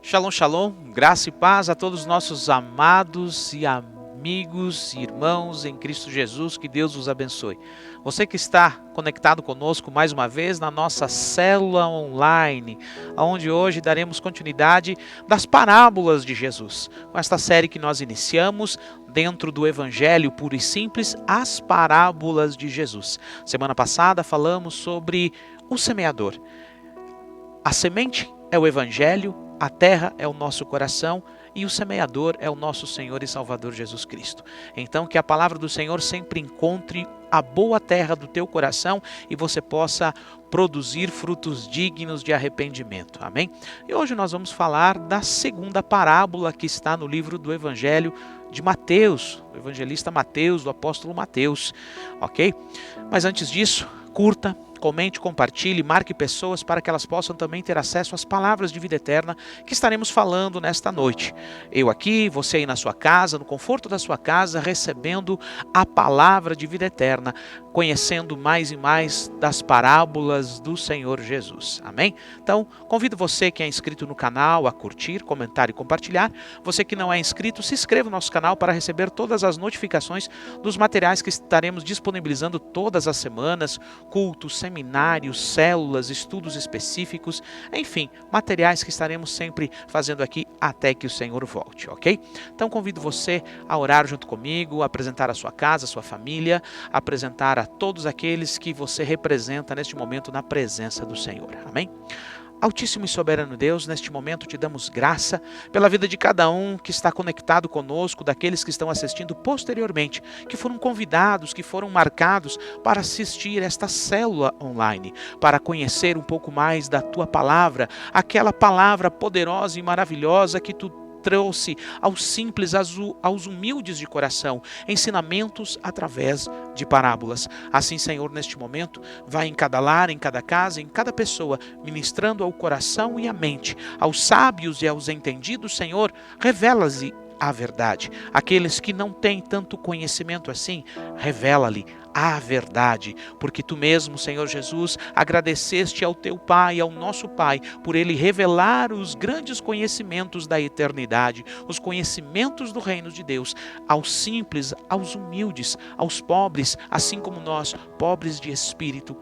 Shalom, shalom, graça e paz a todos os nossos amados e amigos e irmãos em Cristo Jesus, que Deus os abençoe. Você que está conectado conosco mais uma vez na nossa célula online, onde hoje daremos continuidade das parábolas de Jesus, com esta série que nós iniciamos dentro do Evangelho puro e simples, as parábolas de Jesus. Semana passada falamos sobre o semeador. A semente é o Evangelho, a terra é o nosso coração e o semeador é o nosso Senhor e Salvador Jesus Cristo. Então que a palavra do Senhor sempre encontre a boa terra do teu coração e você possa produzir frutos dignos de arrependimento. Amém? E hoje nós vamos falar da segunda parábola que está no livro do Evangelho de Mateus, o evangelista Mateus, do apóstolo Mateus, ok? Mas antes disso, curta, comente, compartilhe, marque pessoas para que elas possam também ter acesso às palavras de vida eterna que estaremos falando nesta noite. Eu aqui, você aí na sua casa, no conforto da sua casa, recebendo a palavra de vida eterna, conhecendo mais e mais das parábolas do Senhor Jesus. Amém? Então, convido você que é inscrito no canal a curtir, comentar e compartilhar. Você que não é inscrito, se inscreva no nosso canal para receber todas as notificações dos materiais que estaremos disponibilizando todas as semanas, cultos, seminários, células, estudos específicos, enfim, materiais que estaremos sempre fazendo aqui até que o Senhor volte, ok? Então convido você a orar junto comigo, a apresentar a sua casa, a sua família, a apresentar a todos aqueles que você representa neste momento na presença do Senhor, amém? Altíssimo e soberano Deus, neste momento te damos graça pela vida de cada um que está conectado conosco, daqueles que estão assistindo posteriormente, que foram convidados, que foram marcados para assistir esta célula online, para conhecer um pouco mais da tua palavra, aquela palavra poderosa e maravilhosa que tu trouxe aos simples, aos humildes de coração, ensinamentos através de parábolas. Assim, Senhor, neste momento, vai em cada lar, em cada casa, em cada pessoa, ministrando ao coração e à mente, aos sábios e aos entendidos, Senhor, revela-lhe a verdade. Aqueles que não têm tanto conhecimento assim, revela-lhe a verdade, porque tu mesmo, Senhor Jesus, agradeceste ao teu Pai, ao nosso Pai, por ele revelar os grandes conhecimentos da eternidade, os conhecimentos do reino de Deus, aos simples, aos humildes, aos pobres, assim como nós, pobres de espírito.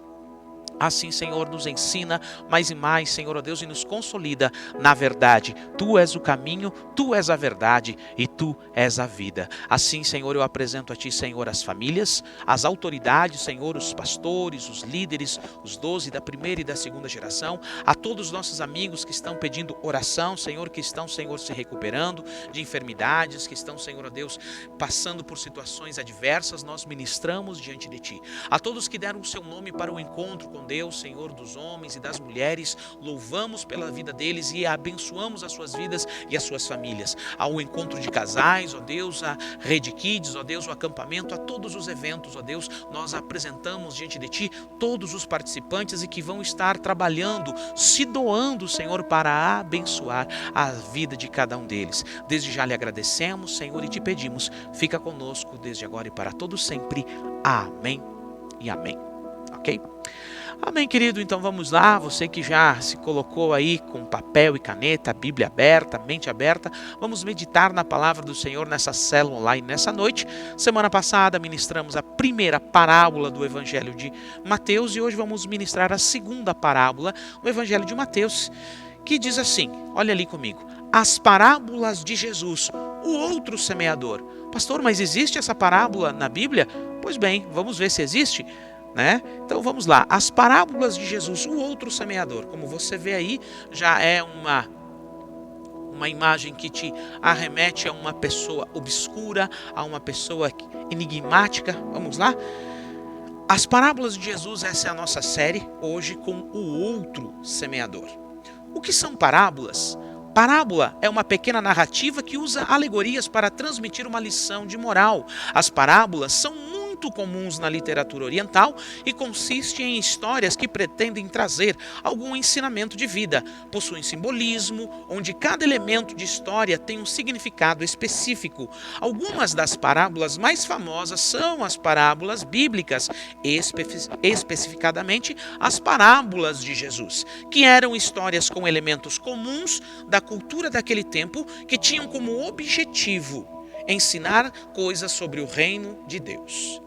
Assim, Senhor, nos ensina mais e mais, Senhor, ó Deus, e nos consolida na verdade. Tu és o caminho, Tu és a verdade e Tu és a vida. Assim, Senhor, eu apresento a Ti, Senhor, as famílias, as autoridades, Senhor, os pastores, os líderes, os 12 da primeira e da segunda geração, a todos os nossos amigos que estão pedindo oração, Senhor, que estão, Senhor, se recuperando de enfermidades, que estão, Senhor, ó Deus, passando por situações adversas, nós ministramos diante de Ti. A todos que deram o Seu nome para o encontro com Deus, Senhor dos homens e das mulheres, louvamos pela vida deles e abençoamos as suas vidas e as suas famílias. Ao encontro de casais, ó Deus, a Rede Kids, ó Deus, o acampamento, a todos os eventos, ó Deus, nós apresentamos diante de Ti todos os participantes e que vão estar trabalhando, se doando, Senhor, para abençoar a vida de cada um deles. Desde já lhe agradecemos, Senhor, e te pedimos, fica conosco desde agora e para todos sempre. Amém e amém. Ok? Amém, querido? Então vamos lá, você que já se colocou aí com papel e caneta, a Bíblia aberta, a mente aberta, vamos meditar na palavra do Senhor nessa célula online nessa noite. Semana passada ministramos a primeira parábola do Evangelho de Mateus e hoje vamos ministrar a segunda parábola do Evangelho de Mateus, que diz assim, olha ali comigo, as parábolas de Jesus, o outro semeador. Pastor, mas existe essa parábola na Bíblia? Pois bem, vamos ver se existe. Então vamos lá, as parábolas de Jesus, o outro semeador, como você vê aí, já é uma imagem que te arremete a uma pessoa obscura, a uma pessoa enigmática. Vamos lá? As parábolas de Jesus, essa é a nossa série, hoje com o outro semeador. O que são parábolas? Parábola é uma pequena narrativa que usa alegorias para transmitir uma lição de moral. As parábolas são muito muito comuns na literatura oriental e consiste em histórias que pretendem trazer algum ensinamento de vida. Possuem simbolismo, onde cada elemento de história tem um significado específico. Algumas das parábolas mais famosas são as parábolas bíblicas, especificadamente as parábolas de Jesus, que eram histórias com elementos comuns da cultura daquele tempo que tinham como objetivo ensinar coisas sobre o reino de Deus.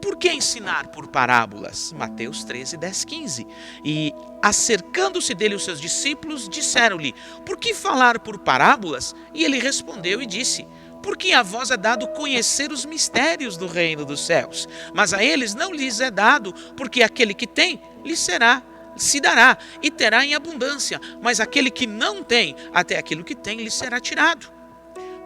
Por que ensinar por parábolas? Mateus 13, 10, 15. E, acercando-se dele os seus discípulos, disseram-lhe: por que falar por parábolas? E ele respondeu e disse: porque a vós é dado conhecer os mistérios do reino dos céus, mas a eles não lhes é dado, porque aquele que tem, se dará, e terá em abundância, mas aquele que não tem, até aquilo que tem lhe será tirado.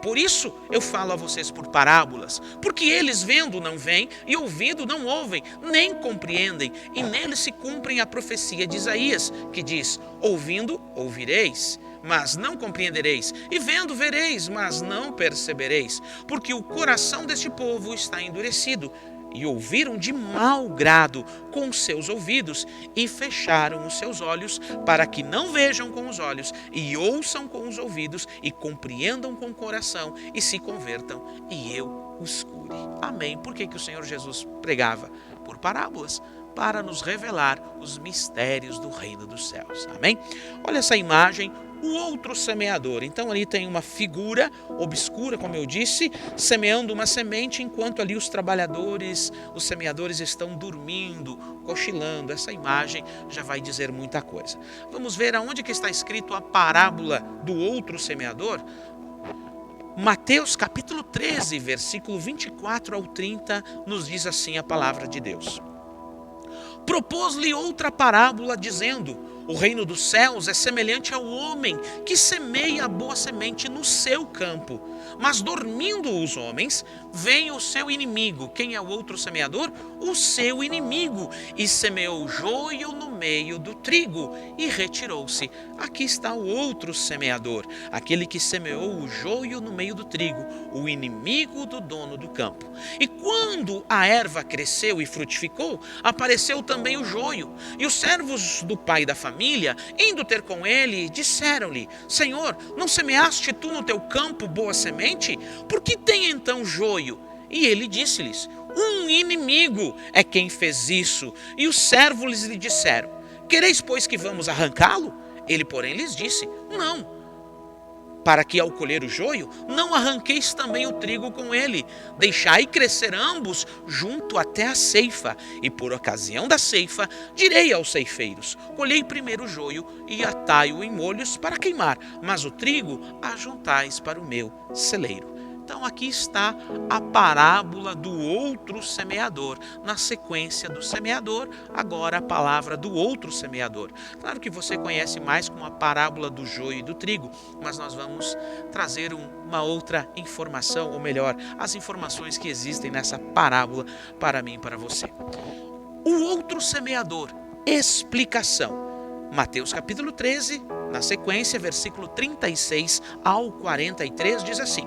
Por isso eu falo a vocês por parábolas, porque eles vendo não veem, e ouvindo não ouvem, nem compreendem, e neles se cumprem a profecia de Isaías, que diz: ouvindo, ouvireis, mas não compreendereis, e vendo, vereis, mas não percebereis, porque o coração deste povo está endurecido, e ouviram de mau grado com os seus ouvidos, e fecharam os seus olhos, para que não vejam com os olhos, e ouçam com os ouvidos, e compreendam com o coração, e se convertam, e eu os cure. Amém. Por que o Senhor Jesus pregava por parábolas? Para nos revelar os mistérios do reino dos céus. Amém? Olha essa imagem. O outro semeador. Então ali tem uma figura obscura, como eu disse, semeando uma semente, enquanto ali os trabalhadores, os semeadores estão dormindo, cochilando. Essa imagem já vai dizer muita coisa. Vamos ver aonde que está escrito a parábola do outro semeador. Mateus capítulo 13, versículo 24 ao 30, nos diz assim a palavra de Deus. Propôs-lhe outra parábola, dizendo: o reino dos céus é semelhante ao homem que semeia a boa semente no seu campo. Mas dormindo os homens, vem o seu inimigo. Quem é o outro semeador? O seu inimigo. E semeou joio no meio do trigo e retirou-se. Aqui está o outro semeador, aquele que semeou o joio no meio do trigo, o inimigo do dono do campo. E quando a erva cresceu e frutificou, apareceu também o joio. E os servos do pai da família, indo ter com ele, disseram-lhe: Senhor, não semeaste tu no teu campo boa semente? Por que tem então joio? E ele disse-lhes: um inimigo é quem fez isso. E os servos lhe disseram: quereis, pois, que vamos arrancá-lo? Ele, porém, lhes disse: não. Para que, ao colher o joio, não arranqueis também o trigo com ele. Deixai crescer ambos junto até a ceifa. E por ocasião da ceifa, direi aos ceifeiros: colhei primeiro o joio e atai-o em molhos para queimar, mas o trigo ajuntais para o meu celeiro. Então aqui está a parábola do outro semeador. Na sequência do semeador, agora a palavra do outro semeador. Claro que você conhece mais como a parábola do joio e do trigo, mas nós vamos trazer uma outra informação, ou melhor, as informações que existem nessa parábola para mim e para você. O outro semeador, explicação. Mateus capítulo 13, na sequência, versículo 36 ao 43, diz assim: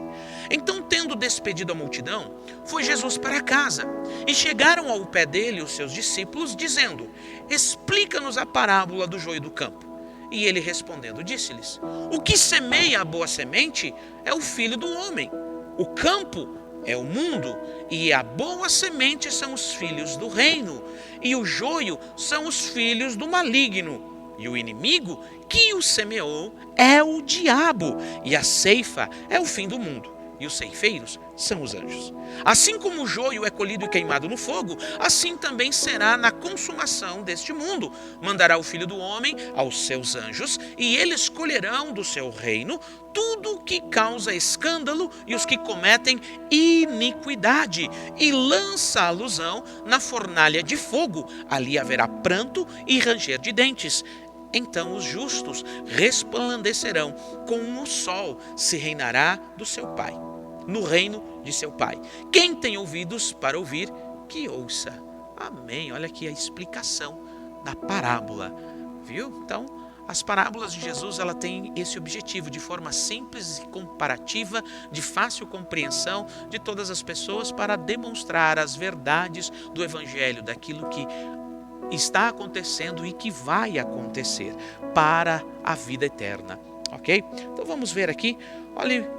então, tendo despedido a multidão, foi Jesus para casa, e chegaram ao pé dele os seus discípulos, dizendo: explica-nos a parábola do joio do campo. E ele respondendo disse-lhes: o que semeia a boa semente é o filho do homem. O campo é o mundo, e a boa semente são os filhos do reino, e o joio são os filhos do maligno. E o inimigo que o semeou é o diabo, e a ceifa é o fim do mundo, e os ceifeiros são os anjos. Assim como o joio é colhido e queimado no fogo, assim também será na consumação deste mundo. Mandará o Filho do Homem aos seus anjos, e eles colherão do seu reino tudo que causa escândalo e os que cometem iniquidade, e lança-los-ão na fornalha de fogo. Ali haverá pranto e ranger de dentes. Então os justos resplandecerão como o sol, se reinará do seu Pai, no reino de seu Pai. Quem tem ouvidos para ouvir, que ouça. Amém. Olha aqui a explicação da parábola, viu? Então, As parábolas de Jesus, ela tem esse objetivo, de forma simples e comparativa, de fácil compreensão de todas as pessoas, para demonstrar as verdades do Evangelho, daquilo que está acontecendo e que vai acontecer para a vida eterna, ok? Então vamos ver aqui, olha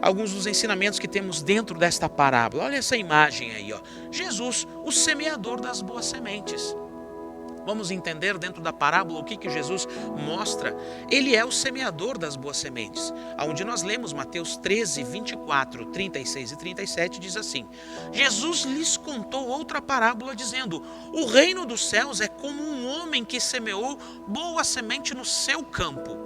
alguns dos ensinamentos que temos dentro desta parábola. Olha essa imagem aí, ó. Jesus, o semeador das boas sementes. Vamos entender dentro da parábola o que Jesus mostra. Ele é o semeador das boas sementes. Onde nós lemos Mateus 13, 24, 36 e 37, diz assim: Jesus lhes contou outra parábola dizendo: o reino dos céus é como um homem que semeou boa semente no seu campo.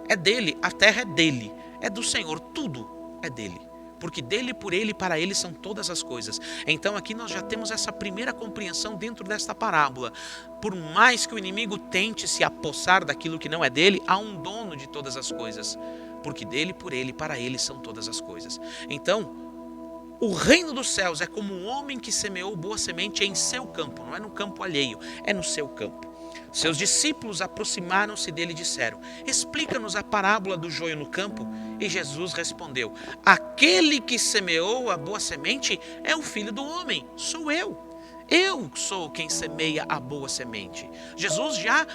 É dele, a terra é dele, é do Senhor, tudo é dele. Porque dele, por ele e para ele são todas as coisas. Então aqui nós já temos essa primeira compreensão dentro desta parábola. Por mais que o inimigo tente se apossar daquilo que não é dele, há um dono de todas as coisas. Porque dele, por ele e para ele são todas as coisas. Então, o reino dos céus é como um homem que semeou boa semente em seu campo. Não é no campo alheio, é no seu campo. Seus discípulos aproximaram-se dele e disseram: explica-nos a parábola do joio no campo. E Jesus respondeu: aquele que semeou a boa semente é o Filho do Homem, sou eu. Eu sou quem semeia a boa semente. Jesus já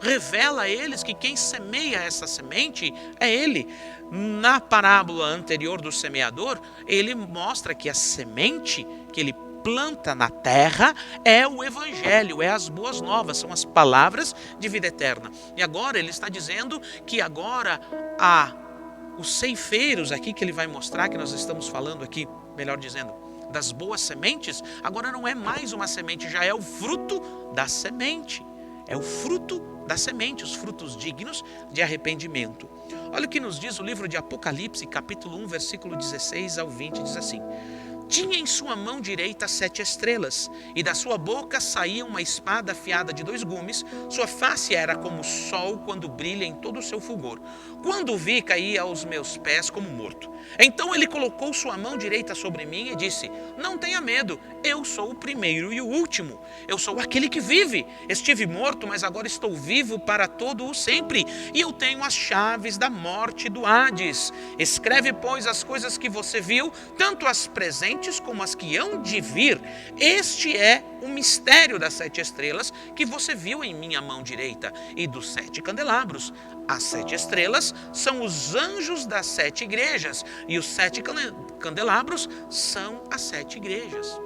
revela a eles que quem semeia essa semente é ele. Na parábola anterior do semeador, ele mostra que a semente que ele planta na terra é o Evangelho, é as boas novas, são as palavras de vida eterna. E agora ele está dizendo que agora há os ceifeiros aqui que ele vai mostrar, que nós estamos falando aqui, melhor dizendo, das boas sementes. Agora não é mais uma semente, já é o fruto da semente. É o fruto da semente, os frutos dignos de arrependimento. Olha o que nos diz o livro de Apocalipse, capítulo 1, versículo 16 ao 20, diz assim: tinha em sua mão direita 7 estrelas, e da sua boca saía uma espada afiada de 2 gumes. Sua face era como o sol quando brilha em todo o seu fulgor. Quando o vi, caía aos meus pés como morto. Então ele colocou sua mão direita sobre mim e disse: não tenha medo, eu sou o primeiro e o último. Eu sou aquele que vive. Estive morto, mas agora estou vivo para todo o sempre. E eu tenho as chaves da morte e do Hades. Escreve, pois, as coisas que você viu, tanto as presentes como as que hão de vir. Este é o mistério das 7 estrelas que você viu em minha mão direita e dos 7 candelabros. As 7 estrelas são os anjos das 7 igrejas e os 7 candelabros são as 7 igrejas.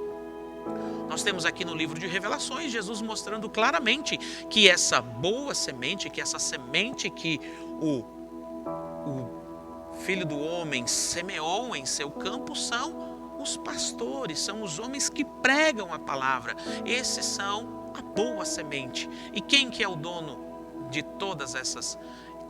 Nós temos aqui no livro de Revelações Jesus mostrando claramente que essa boa semente, que essa semente que o Filho do Homem semeou em seu campo são os pastores, são os homens que pregam a palavra. Esses são a boa semente. E quem que é o dono de todas essas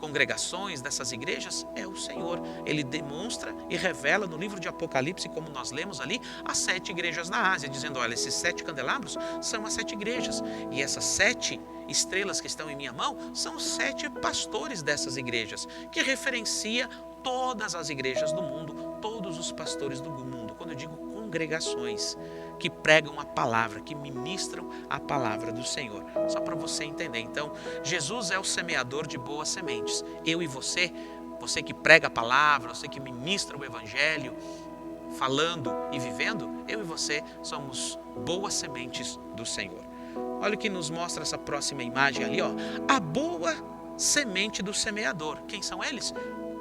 congregações, dessas igrejas? É o Senhor. Ele demonstra e revela no livro de Apocalipse, como nós lemos ali, as 7 igrejas da Ásia, dizendo: olha, esses 7 candelabros são as 7 igrejas. E essas 7 estrelas que estão em minha mão são os 7 pastores dessas igrejas, que referencia todas as igrejas do mundo, todos os pastores do mundo. Quando eu digo congregações que pregam a palavra, que ministram a palavra do Senhor. Só para você entender. Então, Jesus é o semeador de boas sementes. Eu e você, você que prega a palavra, você que ministra o Evangelho, falando e vivendo, eu e você somos boas sementes do Senhor. Olha o que nos mostra essa próxima imagem ali, ó. A boa semente do semeador. Quem são eles?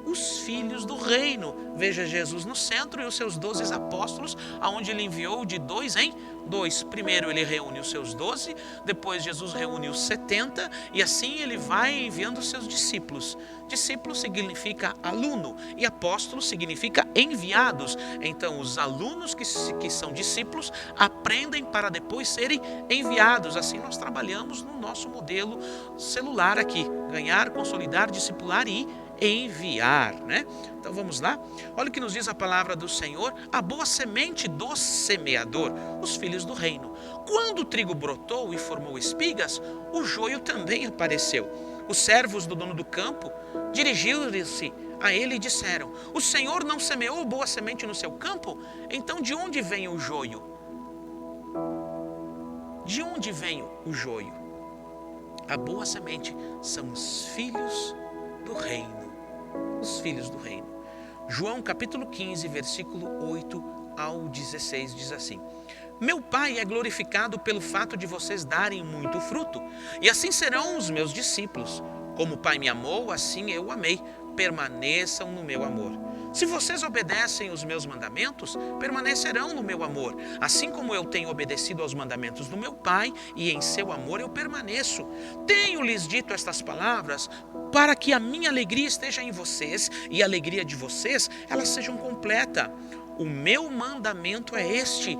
Os filhos do reino. Veja Jesus no centro e os seus 12 apóstolos, aonde ele enviou de 2 em 2. Primeiro ele reúne os seus 12, depois Jesus reúne os 70 e assim ele vai enviando os seus discípulos. Discípulo significa aluno e apóstolo significa enviados. Então os alunos que são discípulos aprendem para depois serem enviados. Assim nós trabalhamos no nosso modelo celular aqui: ganhar, consolidar, discipular e enviar, né? Então vamos lá. Olha o que nos diz a palavra do Senhor: a boa semente do semeador, os filhos do reino. Quando o trigo brotou e formou espigas, o joio também apareceu. Os servos do dono do campo dirigiram-se a ele e disseram: o Senhor não semeou boa semente no seu campo? Então de onde vem o joio? De onde vem o joio? A boa semente são os filhos do reino. Os filhos do reino. João capítulo 15, versículo 8 ao 16 diz assim: Meu Pai é glorificado pelo fato de vocês darem muito fruto, e assim serão os meus discípulos. Como o Pai me amou, assim eu o amei. Permaneçam no meu amor. Se vocês obedecem os meus mandamentos, permanecerão no meu amor, assim como eu tenho obedecido aos mandamentos do meu Pai, e em seu amor eu permaneço. Tenho-lhes dito estas palavras para que a minha alegria esteja em vocês e a alegria de vocês elas sejam completa. O meu mandamento é este: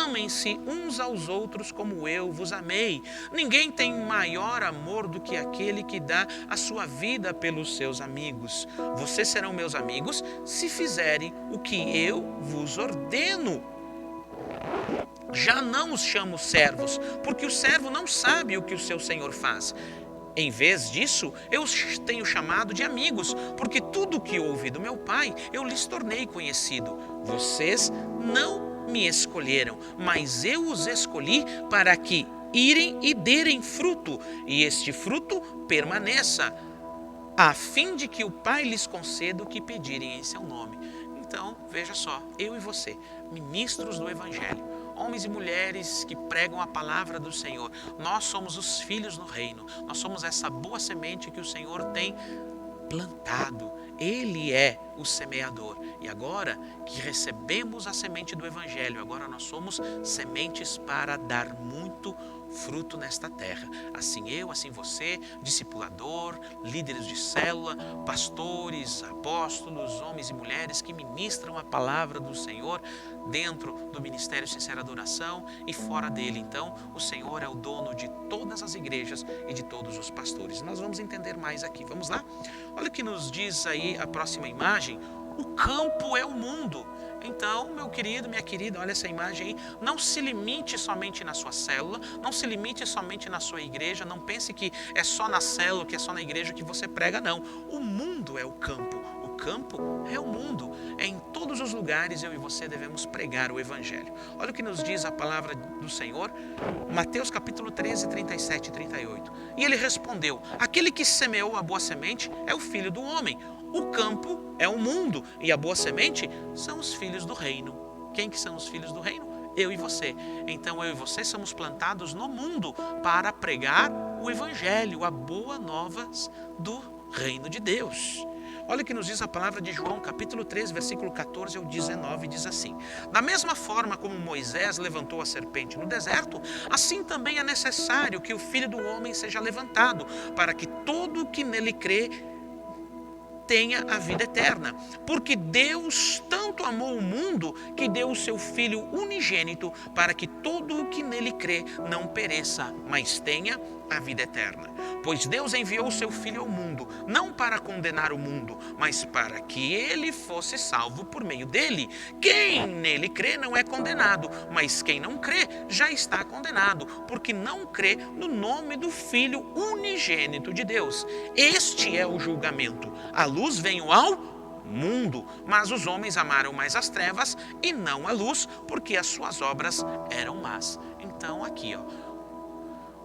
amem-se uns aos outros como eu vos amei. Ninguém tem maior amor do que aquele que dá a sua vida pelos seus amigos. Vocês serão meus amigos se fizerem o que eu vos ordeno. Já não os chamo servos, porque o servo não sabe o que o seu senhor faz. Em vez disso, eu os tenho chamado de amigos, porque tudo o que ouvi do meu Pai, eu lhes tornei conhecido. Vocês não me escolheram, mas eu os escolhi para que irem e derem fruto, e este fruto permaneça, a fim de que o Pai lhes conceda o que pedirem em seu nome. Então, veja só, eu e você, ministros do Evangelho, homens e mulheres que pregam a palavra do Senhor, nós somos os filhos do reino, nós somos essa boa semente que o Senhor tem plantado. Ele é o semeador. E agora que recebemos a semente do Evangelho, agora nós somos sementes para dar muito fruto nesta terra. Assim eu, assim você, discipulador, líderes de célula, pastores, apóstolos, homens e mulheres que ministram a palavra do Senhor dentro do Ministério Sincera Adoração e fora dele. Então, o Senhor é o dono de todas as igrejas e de todos os pastores. Nós vamos entender mais aqui. Vamos lá? Olha o que nos diz aí a próxima imagem. O campo é o mundo. Então, meu querido, minha querida, olha essa imagem aí. Não se limite somente na sua célula, não se limite somente na sua igreja, não pense que é só na célula, que é só na igreja que você prega, não. O mundo é o campo. O campo é o mundo. É em todos os lugares eu e você devemos pregar o Evangelho. Olha o que nos diz a palavra do Senhor, Mateus capítulo 13, 37 e 38. E ele respondeu: aquele que semeou a boa semente é o Filho do Homem. O campo é o mundo e a boa semente são os filhos do reino. Quem que são os filhos do reino? Eu e você. Então eu e você somos plantados no mundo para pregar o Evangelho, a boa nova do reino de Deus. Olha o que nos diz a palavra de João, capítulo 3, versículo 14 ao 19, diz assim: da mesma forma como Moisés levantou a serpente no deserto, assim também é necessário que o Filho do Homem seja levantado, para que todo o que nele crê tenha a vida eterna. Porque Deus tanto amou o mundo que deu o seu Filho unigênito para que todo o que nele crê não pereça, mas tenha a vida eterna. Pois Deus enviou o seu Filho ao mundo, não para condenar o mundo, mas para que ele fosse salvo por meio dele. Quem nele crê não é condenado, mas quem não crê já está condenado, porque não crê no nome do Filho unigênito de Deus. Este é o julgamento. A luz veio ao mundo, mas os homens amaram mais as trevas e não a luz, porque as suas obras eram más. Então aqui,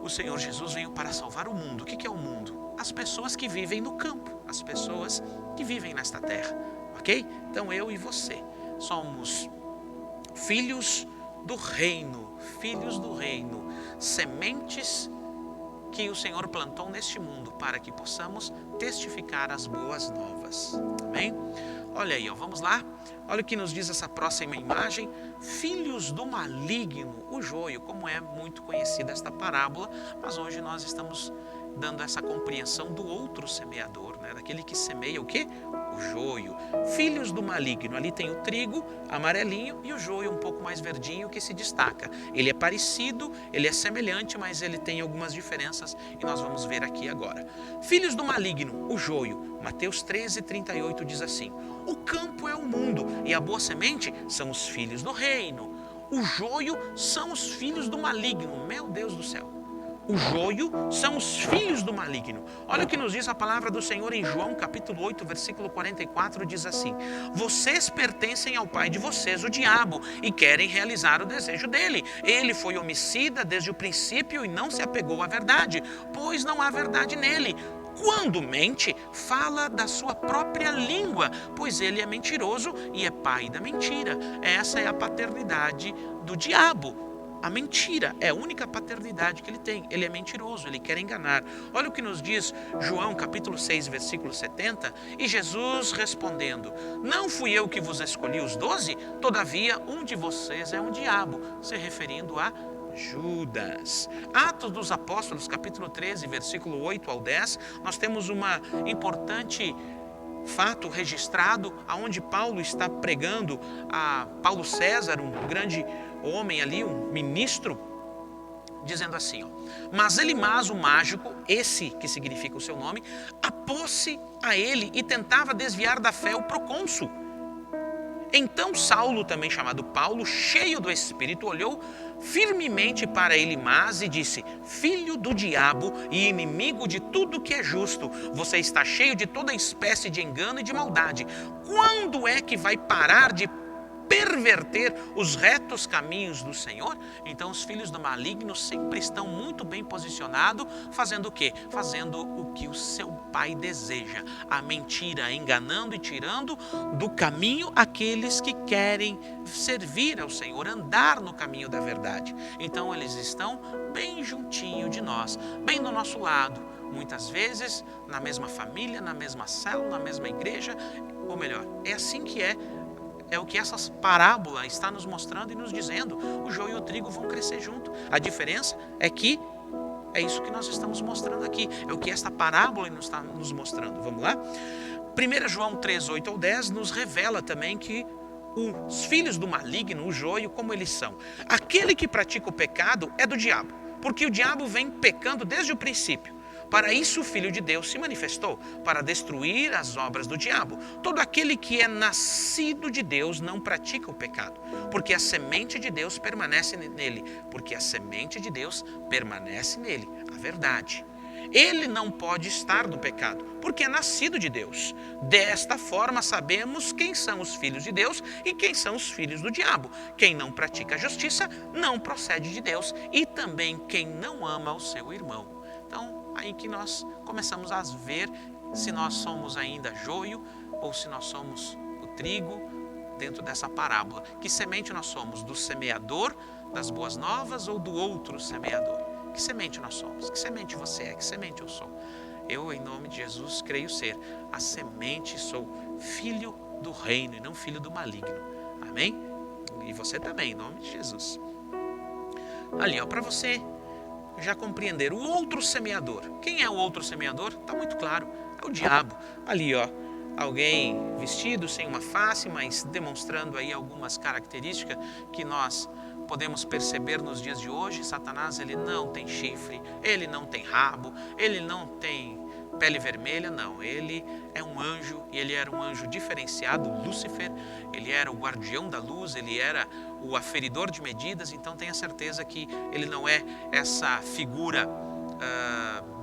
o Senhor Jesus veio para salvar o mundo. O que é o mundo? As pessoas que vivem no campo, as pessoas que vivem nesta terra, ok? Então eu e você somos filhos do reino, sementes que o Senhor plantou neste mundo para que possamos testificar as boas novas. Amém? Olha aí, vamos lá. Olha o que nos diz essa próxima imagem. Filhos do maligno, o joio, como é muito conhecida esta parábola, mas hoje nós estamos dando essa compreensão do outro semeador, né? Daquele que semeia o quê? O joio. Filhos do maligno, ali tem o trigo amarelinho e o joio um pouco mais verdinho que se destaca. Ele é parecido, ele é semelhante, mas ele tem algumas diferenças e nós vamos ver aqui agora. Filhos do maligno, o joio. Mateus 13, 38 diz assim: o campo é o mundo e a boa semente são os filhos do reino. O joio são os filhos do maligno. Meu Deus do céu. O joio são os filhos do maligno. Olha o que nos diz a palavra do Senhor em João capítulo 8, versículo 44, diz assim: vocês pertencem ao pai de vocês, o diabo, e querem realizar o desejo dele. Ele foi homicida desde o princípio e não se apegou à verdade, pois não há verdade nele. Quando mente, fala da sua própria língua, pois ele é mentiroso e é pai da mentira. Essa é a paternidade do diabo. A mentira é a única paternidade que ele tem. Ele é mentiroso, ele quer enganar. Olha o que nos diz João capítulo 6, versículo 70. E Jesus respondendo: não fui eu que vos escolhi os 12? Todavia um de vocês é um diabo, se referindo a Judas. Atos dos Apóstolos capítulo 13, versículo 8 ao 10. Nós temos uma importante fato registrado aonde Paulo está pregando a Paulo César, um grande homem ali, um ministro, dizendo assim, ó: mas Elimas, o mágico, esse que significa o seu nome, apôs-se a ele e tentava desviar da fé o procônsul. Então Saulo, também chamado Paulo, cheio do Espírito, olhou firmemente para Elimas e disse: filho do diabo e inimigo de tudo que é justo, você está cheio de toda espécie de engano e de maldade. Quando é que vai parar de perverter os retos caminhos do Senhor? Então os filhos do maligno sempre estão muito bem posicionados, fazendo o quê? Fazendo o que o seu pai deseja, a mentira, enganando e tirando do caminho aqueles que querem servir ao Senhor, andar no caminho da verdade. Então eles estão bem juntinho de nós, bem do nosso lado, muitas vezes na mesma família, na mesma célula, na mesma igreja, ou melhor, é assim que é o que essa parábola está nos mostrando e nos dizendo. O joio e o trigo vão crescer junto. A diferença é que é isso que nós estamos mostrando aqui. É o que esta parábola está nos mostrando. Vamos lá? 1 João 3, 8 ao 10 nos revela também que os filhos do maligno, o joio, como eles são. Aquele que pratica o pecado é do diabo, porque o diabo vem pecando desde o princípio. Para isso o Filho de Deus se manifestou, para destruir as obras do diabo. Todo aquele que é nascido de Deus não pratica o pecado, porque a semente de Deus permanece nele. Porque a semente de Deus permanece nele, a verdade. Ele não pode estar no pecado, porque é nascido de Deus. Desta forma sabemos quem são os filhos de Deus e quem são os filhos do diabo. Quem não pratica a justiça não procede de Deus, e também quem não ama o seu irmão. Então, aí que nós começamos a ver se nós somos ainda joio ou se nós somos o trigo dentro dessa parábola. Que semente nós somos? Do semeador das boas novas ou do outro semeador? Que semente nós somos? Que semente você é? Que semente eu sou? Eu, em nome de Jesus, creio ser a semente, sou filho do reino e não filho do maligno. Amém? E você também, em nome de Jesus. Ali, ó, para você já compreender o outro semeador. Quem é o outro semeador? Está muito claro, é o diabo. Ali, ó, alguém vestido sem uma face, mas demonstrando aí algumas características que nós podemos perceber nos dias de hoje. Satanás, ele não tem chifre, ele não tem rabo, ele não tem pele vermelha, não. Ele é um anjo, e ele era um anjo diferenciado, Lúcifer. Ele era o guardião da luz, ele era o aferidor de medidas. Então tenha certeza que ele não é essa figura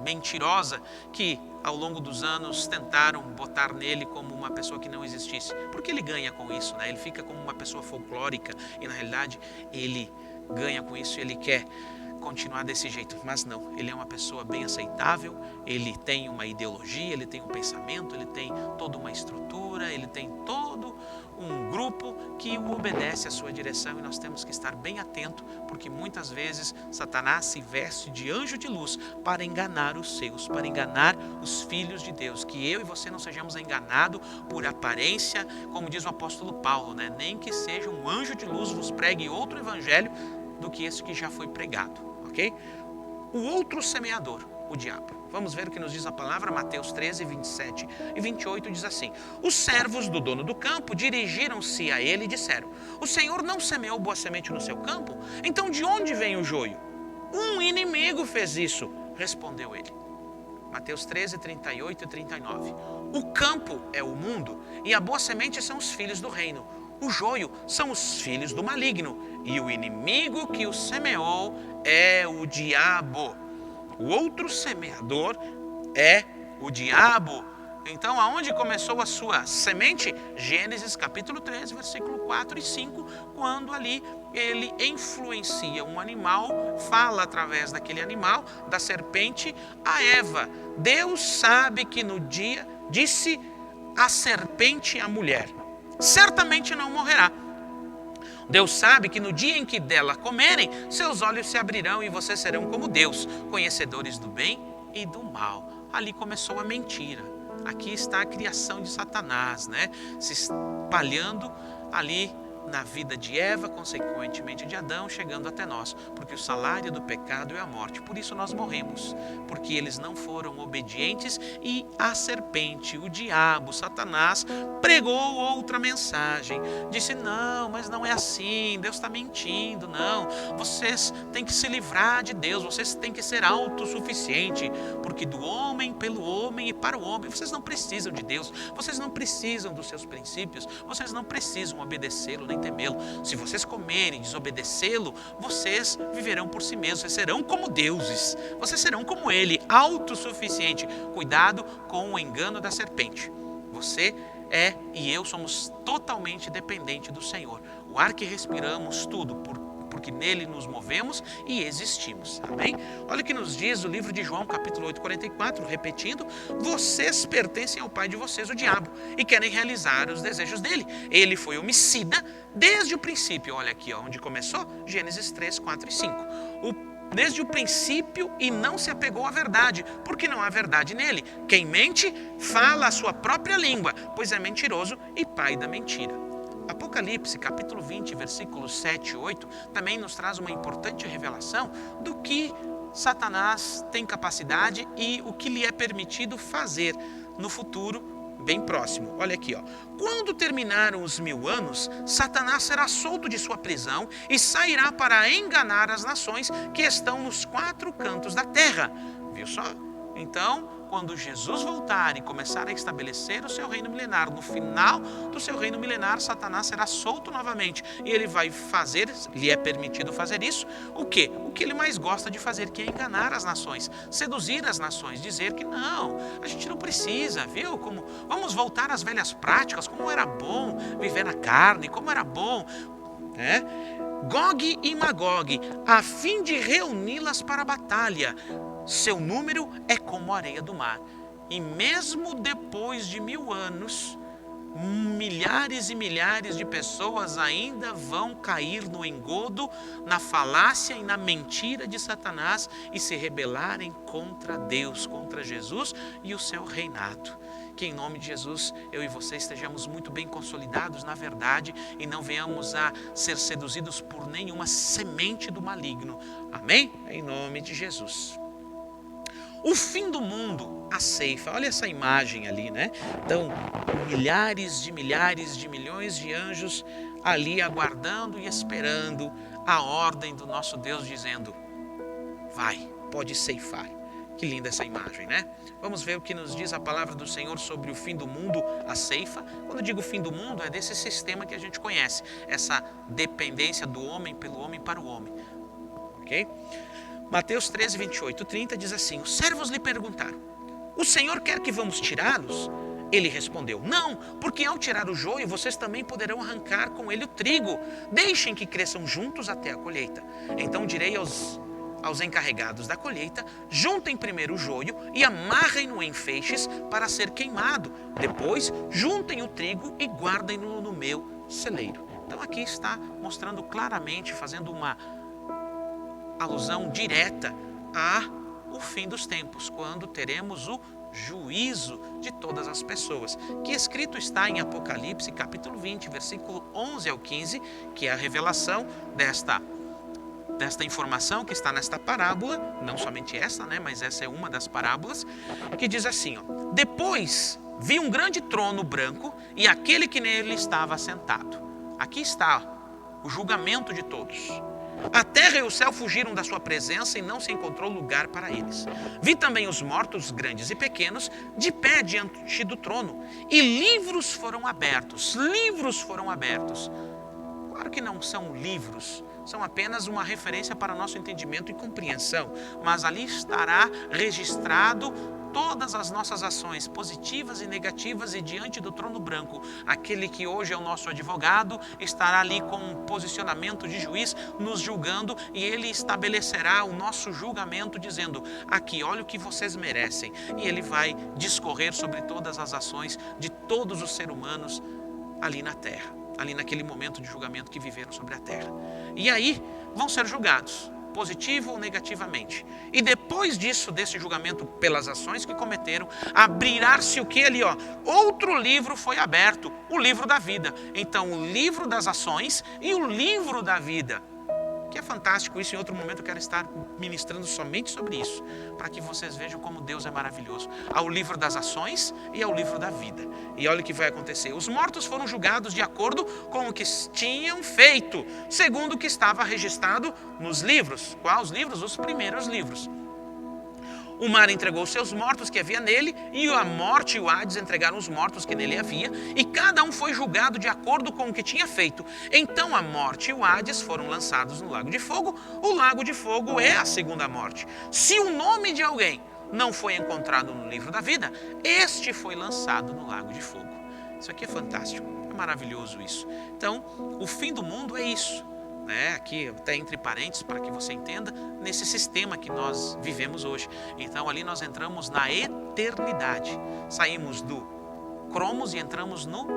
mentirosa que ao longo dos anos tentaram botar nele como uma pessoa que não existisse. Porque ele ganha com isso, né? Ele fica como uma pessoa folclórica e na realidade ele ganha com isso e ele quer continuar desse jeito, mas não, ele é uma pessoa bem aceitável, ele tem uma ideologia, ele tem um pensamento, ele tem toda uma estrutura, ele tem todo um grupo que o obedece à sua direção, e nós temos que estar bem atento, porque muitas vezes Satanás se veste de anjo de luz para enganar os seus, para enganar os filhos de Deus. Que eu e você não sejamos enganados por aparência, como diz o apóstolo Paulo, né? Nem que seja um anjo de luz vos pregue outro evangelho do que esse que já foi pregado, ok? O outro semeador, o diabo. Vamos ver o que nos diz a palavra. Mateus 13, 27 e 28 diz assim: os servos do dono do campo dirigiram-se a ele e disseram: o Senhor não semeou boa semente no seu campo? Então de onde vem o joio? Um inimigo fez isso, respondeu ele. Mateus 13, 38 e 39. O campo é o mundo e a boa semente são os filhos do reino. O joio são os filhos do maligno, e o inimigo que o semeou é o diabo. O outro semeador é o diabo. Então, aonde começou a sua semente? Gênesis capítulo 13, versículo 4 e 5, quando ali ele influencia um animal, fala através daquele animal, da serpente, a Eva. Deus sabe que no dia, disse a serpente à mulher, certamente não morrerá. Deus sabe que no dia em que dela comerem, seus olhos se abrirão e vocês serão como Deus, conhecedores do bem e do mal. Ali começou a mentira. Aqui está a criação de Satanás, né? Se espalhando ali na vida de Eva, consequentemente de Adão, chegando até nós. Porque o salário do pecado é a morte. Por isso nós morremos. Porque eles não foram obedientes e a serpente, o diabo, Satanás, pregou outra mensagem. Disse, não, mas não é assim, Deus está mentindo, não. Vocês têm que se livrar de Deus, vocês têm que ser autossuficientes. Porque do homem, pelo homem e para o homem, vocês não precisam de Deus. Vocês não precisam dos seus princípios. Vocês não precisam obedecê-lo nem temê-lo. Se vocês comerem e desobedecê-lo, vocês viverão por si mesmos, vocês serão como deuses, vocês serão como ele, autossuficiente. Cuidado com o engano da serpente. Você e eu somos totalmente dependentes do Senhor. O ar que respiramos, tudo, porque nele nos movemos e existimos. Amém? Olha o que nos diz o livro de João, capítulo 8, 44, repetindo: vocês pertencem ao pai de vocês, o diabo, e querem realizar os desejos dele. Ele foi homicida desde o princípio. Olha aqui, onde começou, Gênesis 3, 4 e 5. Desde o princípio, e não se apegou à verdade, porque não há verdade nele. Quem mente, fala a sua própria língua, pois é mentiroso e pai da mentira. Apocalipse, capítulo 20, versículos 7 e 8, também nos traz uma importante revelação do que Satanás tem capacidade e o que lhe é permitido fazer no futuro bem próximo. Olha aqui, ó. Quando terminaram os 1000 anos, Satanás será solto de sua prisão e sairá para enganar as nações que estão nos 4 cantos da terra. Viu só? Então, quando Jesus voltar e começar a estabelecer o seu reino milenar, no final do seu reino milenar, Satanás será solto novamente. E ele vai fazer, lhe é permitido fazer isso, o quê? O que ele mais gosta de fazer, que é enganar as nações, seduzir as nações, dizer que não, a gente não precisa, viu? Vamos voltar às velhas práticas, como era bom viver na carne, como era bom, né? Gog e Magog, a fim de reuni-las para a batalha. Seu número é como a areia do mar. E mesmo depois de 1000 anos, milhares e milhares de pessoas ainda vão cair no engodo, na falácia e na mentira de Satanás e se rebelarem contra Deus, contra Jesus e o seu reinado. Que em nome de Jesus, eu e você estejamos muito bem consolidados na verdade e não venhamos a ser seduzidos por nenhuma semente do maligno. Amém? Em nome de Jesus. O fim do mundo, a ceifa. Olha essa imagem ali, né? Então, milhares de milhões de anjos ali aguardando e esperando a ordem do nosso Deus dizendo: vai, pode ceifar. Que linda essa imagem, né? Vamos ver o que nos diz a palavra do Senhor sobre o fim do mundo, a ceifa. Quando eu digo fim do mundo, é desse sistema que a gente conhece, essa dependência do homem pelo homem para o homem. Ok? Mateus 13, 28, 30 diz assim: os servos lhe perguntaram: o Senhor quer que vamos tirá-los? Ele respondeu: não, porque ao tirar o joio, vocês também poderão arrancar com ele o trigo. Deixem que cresçam juntos até a colheita. Então direi aos encarregados da colheita: juntem primeiro o joio e amarrem-no em feixes para ser queimado. Depois, juntem o trigo e guardem-no no meu celeiro. Então aqui está mostrando claramente, fazendo uma alusão direta ao fim dos tempos, quando teremos o juízo de todas as pessoas, que escrito está em Apocalipse, capítulo 20, versículo 11 ao 15, que é a revelação desta informação que está nesta parábola, não somente essa, né, mas essa é uma das parábolas, que diz assim, ó: depois vi um grande trono branco e aquele que nele estava assentado. Aqui está o julgamento de todos. A terra e o céu fugiram da sua presença e não se encontrou lugar para eles. Vi também os mortos, grandes e pequenos, de pé diante do trono, e livros foram abertos. Livros foram abertos. Claro que não são livros, são apenas uma referência para nosso entendimento e compreensão, mas ali estará registrado todas as nossas ações positivas e negativas, e diante do trono branco, aquele que hoje é o nosso advogado estará ali com um posicionamento de juiz nos julgando, e ele estabelecerá o nosso julgamento dizendo: aqui, olha o que vocês merecem, e ele vai discorrer sobre todas as ações de todos os seres humanos ali na terra, ali naquele momento de julgamento que viveram sobre a terra. E aí vão ser julgados, positivo ou negativamente. E depois disso, desse julgamento pelas ações que cometeram, abrirá-se o que ali, ó? Outro livro foi aberto, o livro da vida. Então, o livro das ações e o livro da vida. Que é fantástico isso. Em outro momento eu quero estar ministrando somente sobre isso, para que vocês vejam como Deus é maravilhoso. Há o livro das ações e há o livro da vida. E olha o que vai acontecer. Os mortos foram julgados de acordo com o que tinham feito, segundo o que estava registrado nos livros. Quais livros? Os primeiros livros. O mar entregou seus mortos que havia nele, e a morte e o Hades entregaram os mortos que nele havia, e cada um foi julgado de acordo com o que tinha feito. Então a morte e o Hades foram lançados no lago de fogo. O lago de fogo é a segunda morte. Se o nome de alguém não foi encontrado no livro da vida, este foi lançado no lago de fogo. Isso aqui é fantástico, é maravilhoso isso. Então, o fim do mundo é isso. Aqui até entre parênteses para que você entenda, nesse sistema que nós vivemos hoje. Então ali nós entramos na eternidade, saímos do Cromos e entramos no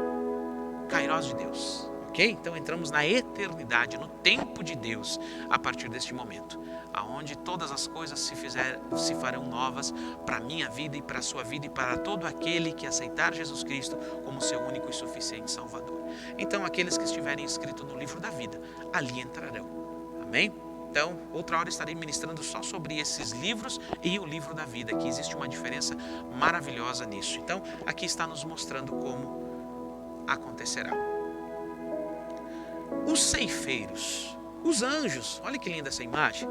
Kairos de Deus, ok? Então entramos na eternidade, no tempo de Deus, a partir deste momento, aonde todas as coisas se farão novas para a minha vida e para a sua vida e para todo aquele que aceitar Jesus Cristo como seu único e suficiente Salvador. Então aqueles que estiverem inscritos no livro da vida, ali entrarão. Amém? Então, outra hora estarei ministrando só sobre esses livros e o livro da vida, que existe uma diferença maravilhosa nisso. Então, aqui está nos mostrando como acontecerá. Os ceifeiros, os anjos, olha que linda essa imagem.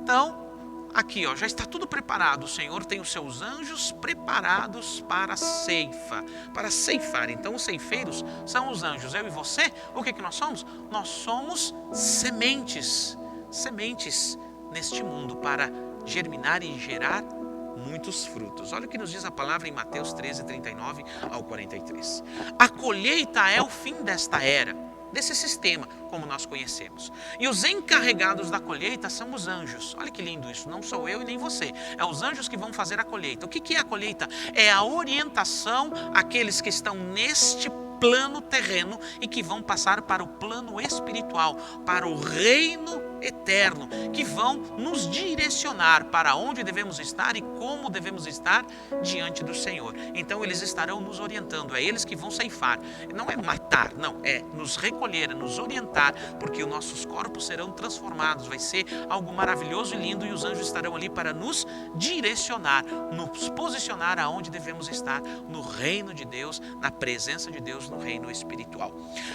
Então, aqui, ó, já está tudo preparado. O Senhor tem os seus anjos preparados para a ceifa, para ceifar. Então, os ceifeiros são os anjos. Eu e você, o que nós somos? Nós somos sementes neste mundo para germinar e gerar muitos frutos. Olha o que nos diz a palavra em Mateus 13, 39 ao 43. A colheita é o fim desta era, desse sistema, como nós conhecemos. E os encarregados da colheita são os anjos. Olha que lindo isso, não sou eu e nem você. É os anjos que vão fazer a colheita. O que é a colheita? É a orientação àqueles que estão neste plano terreno e que vão passar para o plano espiritual, para o reino eterno, que vão nos direcionar para onde devemos estar e como devemos estar diante do Senhor. Então eles estarão nos orientando, é eles que vão ceifar. Não é matar, não, é nos recolher, é nos orientar, porque os nossos corpos serão transformados, vai ser algo maravilhoso e lindo, e os anjos estarão ali para nos direcionar, nos posicionar aonde devemos estar, no reino de Deus, na presença de Deus, no reino espiritual.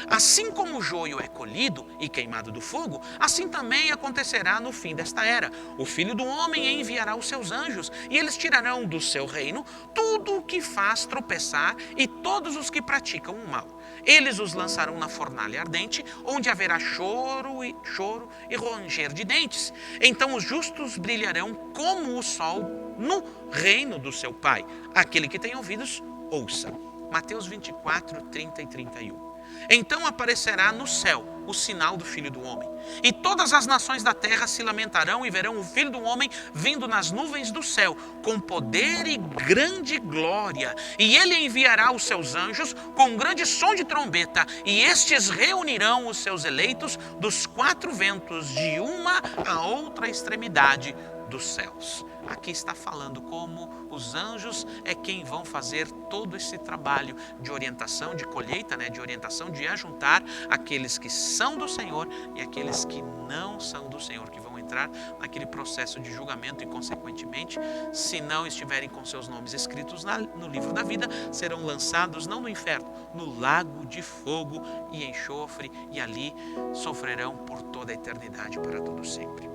Assim como o joio é colhido e queimado do fogo, assim também acontecerá no fim desta era. O Filho do Homem enviará os seus anjos, e eles tirarão do seu reino tudo o que faz tropeçar e todos os que praticam o mal. Eles os lançarão na fornalha ardente, onde haverá choro e ranger de dentes. Então os justos brilharão como o sol no reino do seu Pai. Aquele que tem ouvidos, ouça. Mateus 24, 30 e 31. Então aparecerá no céu o sinal do Filho do Homem, e todas as nações da terra se lamentarão e verão o Filho do Homem vindo nas nuvens do céu, com poder e grande glória. E ele enviará os seus anjos com um grande som de trombeta, e estes reunirão os seus eleitos dos quatro ventos, de uma a outra extremidade dos céus. Aqui está falando como os anjos é quem vão fazer todo esse trabalho de orientação, de colheita, de orientação, de ajuntar aqueles que são do Senhor e aqueles que não são do Senhor, que vão entrar naquele processo de julgamento e, consequentemente, se não estiverem com seus nomes escritos no livro da vida, serão lançados não no inferno, no lago de fogo e enxofre, e ali sofrerão por toda a eternidade, para todo sempre.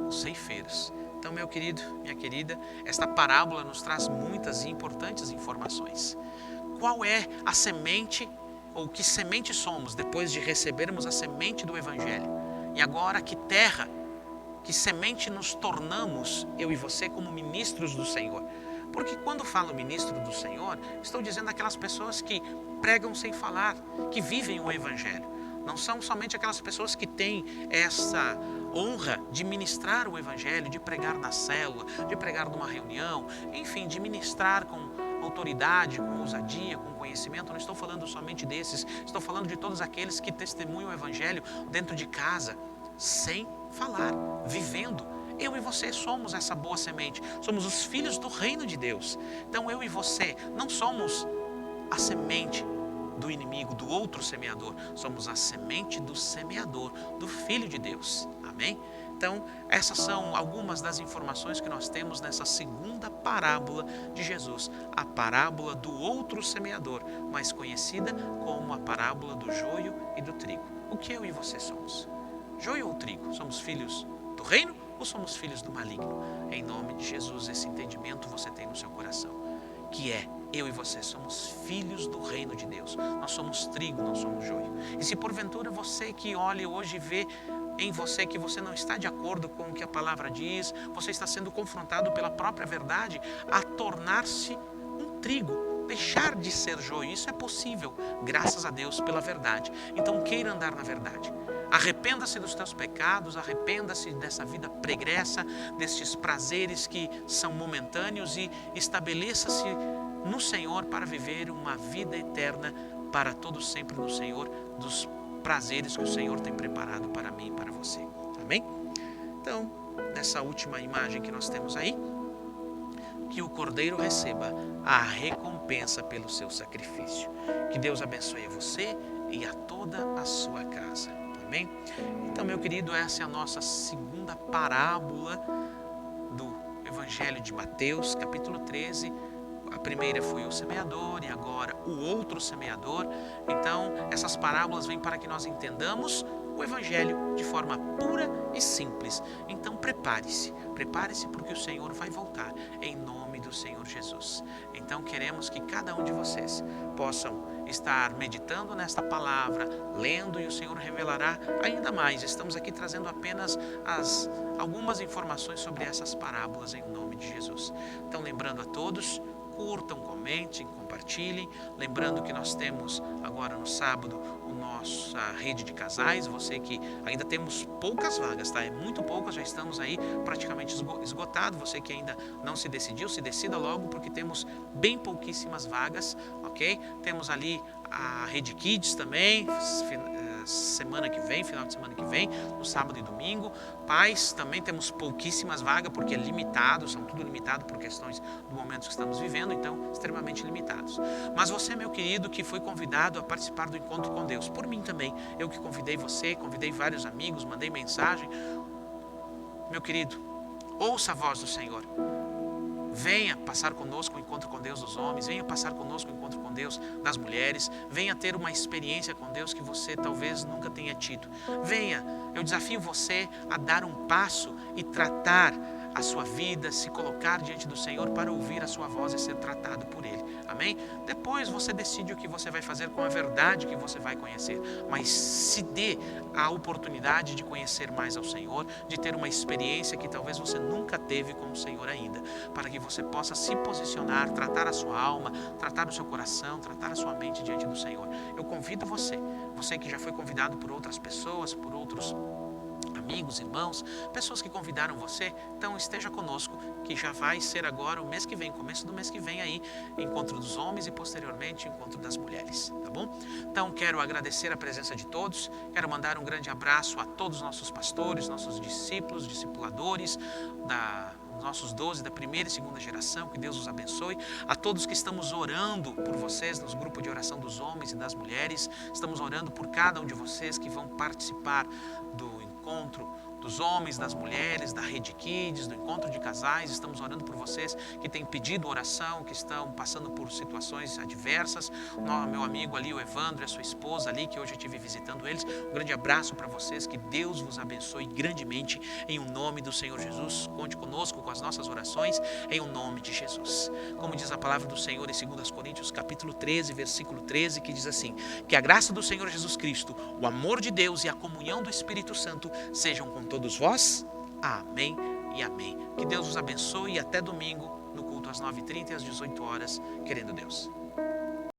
Os ceifeiros. Então, meu querido, minha querida, esta parábola nos traz muitas e importantes informações. Qual é a semente ou que semente somos depois de recebermos a semente do Evangelho. E agora que terra, que semente nos tornamos, eu e você, como ministros do Senhor. Porque quando falo ministro do Senhor, estou dizendo aquelas pessoas que pregam sem falar, que vivem o Evangelho. Não são somente aquelas pessoas que têm essa honra de ministrar o Evangelho, de pregar na célula, de pregar numa reunião, enfim, de ministrar com autoridade, com ousadia, com conhecimento. Não estou falando somente desses, estou falando de todos aqueles que testemunham o Evangelho dentro de casa, sem falar, vivendo. Eu e você somos essa boa semente, somos os filhos do reino de Deus. Então eu e você não somos a semente do inimigo, do outro semeador, somos a semente do semeador, do Filho de Deus. Amém? Então, essas são algumas das informações que nós temos nessa segunda parábola de Jesus, a parábola do outro semeador, mais conhecida como a parábola do joio e do trigo. O que eu e você somos? Joio ou trigo? Somos filhos do reino ou somos filhos do maligno? Em nome de Jesus, esse entendimento você tem no seu coração, que é: eu e você somos filhos do reino de Deus. Nós somos trigo, não somos joio. E se porventura você que olha hoje e vê em você que você não está de acordo com o que a palavra diz, você está sendo confrontado pela própria verdade a tornar-se um trigo, deixar de ser joio. Isso é possível, graças a Deus, pela verdade. Então queira andar na verdade. Arrependa-se dos teus pecados, arrependa-se dessa vida pregressa, destes prazeres que são momentâneos e estabeleça-se no Senhor para viver uma vida eterna para todos sempre no Senhor, dos prazeres que o Senhor tem preparado para mim e para você. Amém? Então, nessa última imagem que nós temos aí, que o Cordeiro receba a recompensa pelo seu sacrifício. Que Deus abençoe você e a toda a sua casa. Amém? Então, meu querido, essa é a nossa segunda parábola do Evangelho de Mateus, capítulo 13. A primeira foi o semeador e agora o outro semeador. Então, essas parábolas vêm para que nós entendamos o Evangelho de forma pura e simples. Então, prepare-se porque o Senhor vai voltar em nome do Senhor Jesus. Então, queremos que cada um de vocês possam estar meditando nesta palavra, lendo, e o Senhor revelará ainda mais. Estamos aqui trazendo apenas algumas informações sobre essas parábolas em nome de Jesus. Então, lembrando a todos, curtam, comentem, compartilhem. Lembrando que nós temos agora no sábado a nossa rede de casais. Você que ainda temos poucas vagas, tá? É muito poucas, já estamos aí praticamente esgotado. Você que ainda não se decidiu, se decida logo, porque temos bem pouquíssimas vagas, ok? Temos ali a Rede Kids também, semana que vem, final de semana que vem, no sábado e domingo. Pais, também temos pouquíssimas vagas, porque é limitado, são tudo limitado por questões do momento que estamos vivendo, então extremamente limitados. Mas você, meu querido, que foi convidado a participar do Encontro com Deus, por mim também, eu que convidei você, convidei vários amigos, mandei mensagem. Meu querido, ouça a voz do Senhor. Venha passar conosco o encontro com Deus dos homens, venha passar conosco o encontro com Deus das mulheres, venha ter uma experiência com Deus que você talvez nunca tenha tido. Venha, eu desafio você a dar um passo e tratar a sua vida, se colocar diante do Senhor para ouvir a sua voz e ser tratado por Ele. Amém? Depois você decide o que você vai fazer com a verdade que você vai conhecer. Mas se dê a oportunidade de conhecer mais ao Senhor, de ter uma experiência que talvez você nunca teve com o Senhor ainda, para que você possa se posicionar, tratar a sua alma, tratar o seu coração, tratar a sua mente diante do Senhor. Eu convido você que já foi convidado por outras pessoas, por outros amigos, irmãos, pessoas que convidaram você, então esteja conosco, que já vai ser agora o mês que vem, começo do mês que vem aí, encontro dos homens e posteriormente encontro das mulheres, tá bom? Então quero agradecer a presença de todos, quero mandar um grande abraço a todos os nossos pastores, nossos discípulos, discipuladores, nossos 12 da primeira e segunda geração, que Deus os abençoe. A todos que estamos orando por vocês nos grupos de oração dos homens e das mulheres, estamos orando por cada um de vocês que vão participar do encontro dos homens, das mulheres, da Rede Kids, do Encontro de Casais. Estamos orando por vocês que têm pedido oração, que estão passando por situações adversas. Meu amigo ali, o Evandro e a sua esposa ali, que hoje eu estive visitando eles. Um grande abraço para vocês, que Deus vos abençoe grandemente em o nome do Senhor Jesus. Conte conosco com as nossas orações em o nome de Jesus. Como diz a palavra do Senhor em 2 Coríntios capítulo 13, versículo 13, que diz assim: que a graça do Senhor Jesus Cristo, o amor de Deus e a comunhão do Espírito Santo sejam com todos vós. Amém e amém. Que Deus os abençoe e até domingo no culto às 9h30 e às 18 horas, querendo Deus.